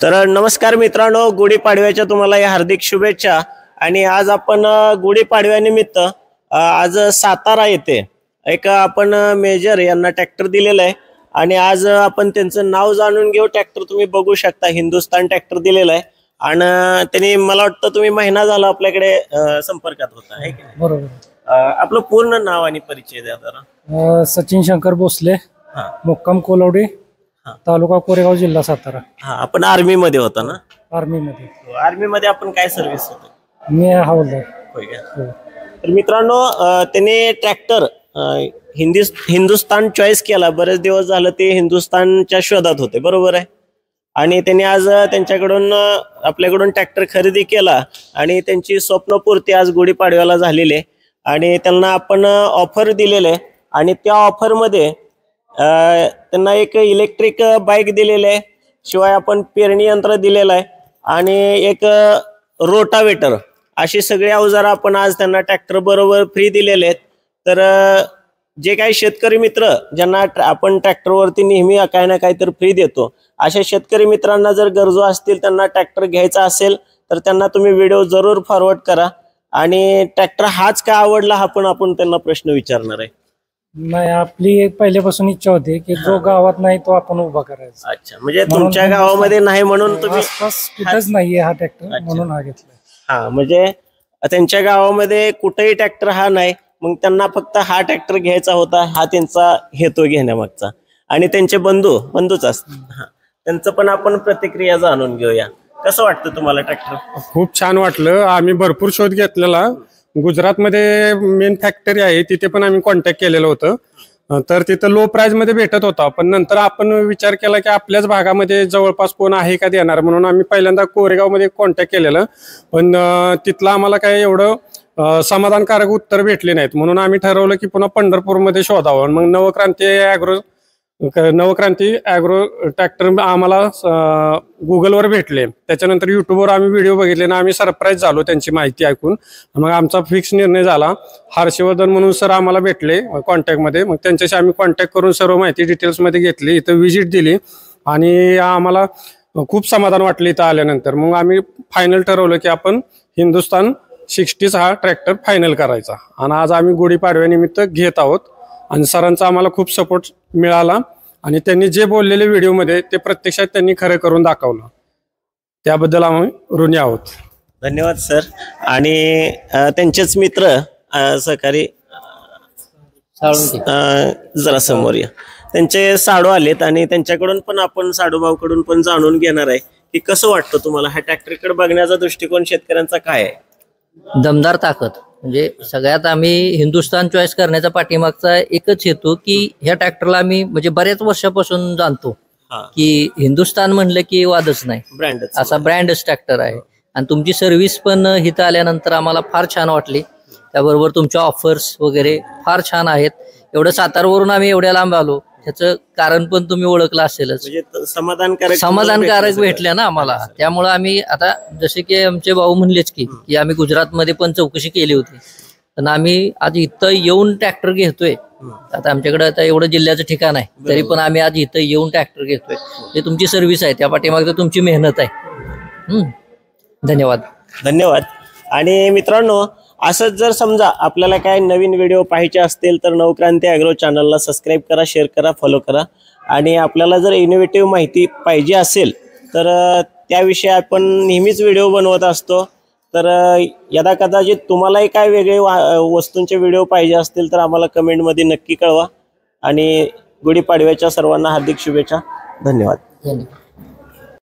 तर नमस्कार मित्रांनो, गुढीपाडव्याच्या तुम्हाला या हार्दिक शुभेच्छा। आणि आज आपण गुढीपाडव्यानिमित्त आज सातारा येथे एक आपण मेजर यांना ट्रॅक्टर दिलेला आहे आणि आज आपण त्यांचं नाव जाणून घेऊ। ट्रॅक्टर तुम्ही बघू शकता, हिंदुस्तान ट्रॅक्टर दिलेला आहे आणि त्यांनी मला वाटतं तुम्ही महिना झाला आपल्याकडे संपर्कात होता आहे की बरोबर। आपलं पूर्ण नाव आणि परिचय द्या जरा। सचिन शंकर भोसले, मुक्काम कोलवडी, तालुका कोरेगाव, जिल्हा सातारा। आपण आर्मी मध्ये होता ना? आर्मी मध्ये। आर्मी मध्ये आपण काय सर्व्हिस होतो? मी हवालदार। होय का? तर मित्रांनो, त्याने ट्रॅक्टर हिंदुस्तान चॉईस केला। बरेच दिवस झालं ते हिंदुस्तानच्या शोधात होते, बरोबर आहे। आणि त्यांनी आज त्यांच्याकडून आपल्याकडून ट्रॅक्टर खरेदी केला आणि त्यांची स्वप्नपूर्ती आज गुढीपाडव्याला झालेली आहे आणि त्यांना आपण ऑफर दिलेले आणि त्या ऑफर मध्ये त्यांना एक इलेक्ट्रिक बाईक दिलेली आहे, शिवाय आपण पेरणी यंत्र दिलेलं आहे आणि एक रोटावेटर, अशी सगळी अवजारं आपण आज त्यांना ट्रॅक्टर बरोबर फ्री दिलेले आहेत। तर जे काही शेतकरी मित्र ज्यांना आपण ट्रॅक्टरवरती नेहमी काही ना काहीतरी फ्री देतो, अशा शेतकरी मित्रांना जर गरजू असतील, त्यांना ट्रॅक्टर घ्यायचा असेल तर त्यांना तुम्ही व्हिडिओ जरूर फॉरवर्ड करा। आणि ट्रॅक्टर हाच का आवडला हा पण आपण त्यांना प्रश्न विचारणार आहे। नाही, आपली पहिल्यापासून इच्छा होती की जो गावात नाही तो आपण उभा करायचा। अच्छा, म्हणजे तुमच्या गावामध्ये नाही म्हणून तुम्ही कुठंच नाहीये हा ट्रॅक्टर, म्हणून हा घेतला। म्हणजे त्यांच्या गावामध्ये कुठेही ट्रॅक्टर हा नाही, मग त्यांना फक्त हा ट्रॅक्टर घ्यायचा होता, हा त्यांचा हेतू घेण्यामागचा। आणि त्यांचे बंधूच असतात, त्यांचं पण आपण प्रतिक्रिया जाणून घेऊया। कसं वाटतं तुम्हाला ट्रॅक्टर? खूप छान वाटलं। आम्ही भरपूर शोध घेतलेला, गुजरातमध्ये मेन फॅक्टरी आहे तिथे पण आम्ही कॉन्टॅक्ट केलेलं होतं, तर तिथं लो प्राइस मध्ये भेटत होता। पण नंतर आपण विचार केला की आपल्याच भागामध्ये जवळपास कोण आहे का देणार, म्हणून आम्ही पहिल्यांदा कोरेगाव मध्ये कॉन्टॅक्ट केलेलं, पण तिथलं आम्हाला काही एवढं समाधानकारक उत्तर भेटले नाहीत। म्हणून आम्ही ठरवलं की पुन्हा पंढरपूरमध्ये शोधावं। मग नवक्रांती ॲग्रो ट्रॅक्टर आम्हाला गुगलवर भेटले, त्याच्यानंतर युट्यूबवर आम्ही व्हिडिओ बघितले ना, आम्ही सरप्राईज झालो त्यांची माहिती ऐकून। मग आमचा फिक्स निर्णय झाला। हर्षवर्धन म्हणून सर आम्हाला भेटले कॉन्टॅक्टमध्ये, मग त्यांच्याशी आम्ही कॉन्टॅक्ट करून सर्व माहिती डिटेल्समध्ये घेतली, इथं व्हिजिट दिली आणि आम्हाला खूप समाधान वाटले इथं आल्यानंतर। मग आम्ही फायनल ठरवलं की आपण हिंदुस्तान 60 हा ट्रॅक्टर फायनल करायचा आणि आज आम्ही गुढीपाडव्यानिमित्त घेत आहोत आणि सरांचा आम्हाला खूप सपोर्ट मिळाला आणि त्यांनी जे बोललेले व्हिडिओमध्ये ते प्रत्यक्षात त्यांनी खरं करून दाखवलं, त्याबद्दल आम्ही ऋणी आहोत। धन्यवाद सर। आणि त्यांचेच मित्र सहकारी जरा समोर या, त्यांचे साडू आलेत आणि त्यांच्याकडून पण आपण साडूभाऊकडून पण जाणून घेणार आहे की कसं वाटतं तुम्हाला हा ट्रॅक्टरकडे बघण्याचा दृष्टिकोन शेतकऱ्यांचा काय आहे? दमदार ताकद, म्हणजे सगळ्यात आम्ही हिंदुस्तान चॉईस करण्याचा पाठीमागचा एकच हेतू की ह्या ट्रॅक्टरला आम्ही म्हणजे बऱ्याच वर्षापासून जाणतो की हिंदुस्तान म्हणलं की वादच नाही, ब्रँडच असा ब्रँडच ट्रॅक्टर आहे। आणि तुमची सर्व्हिस पण इथं आल्यानंतर आम्हाला फार छान वाटली, त्याबरोबर तुमच्या ऑफर्स वगैरे फार छान आहेत। एवढं सातारवरून आम्ही एवढ्या लांब आलो, त्याचं कारण पण तुम्ही ओळखलं असेलच, म्हणजे समाधानकारक भेटल्या ना आम्हाला। त्यामुळे आम्ही आता जसे की आमचे भाऊ म्हणलेच की आम्ही गुजरातमध्ये पण चौकशी केली होती, तर आम्ही आज इथं येऊन ट्रॅक्टर घेतोय। आता आमच्याकडे आता एवढं जिल्ह्याचं ठिकाण आहे, तरी पण आम्ही आज इथं येऊन ट्रॅक्टर घेतोय। हे तुमची सर्व्हिस आहे, त्या पाठीमागे तुमची मेहनत आहे। धन्यवाद। आणि मित्रांनो, असंच जर समजा आपल्याला काय नवीन व्हिडिओ पाहायचे असतील तर नवक्रांती ॲग्रो चॅनलला सबस्क्राईब करा, शेअर करा, फॉलो करा। आणि आपल्याला जर इनोव्हेटिव्ह माहिती पाहिजे असेल तर त्याविषयी आपण नेहमीच व्हिडिओ बनवत असतो। तर यदा कदाचित तुम्हालाही काय वेगळे वस्तूंचे व्हिडिओ पाहिजे असतील तर आम्हाला कमेंटमध्ये नक्की कळवा। आणि गुढीपाडव्याच्या सर्वांना हार्दिक शुभेच्छा। धन्यवाद।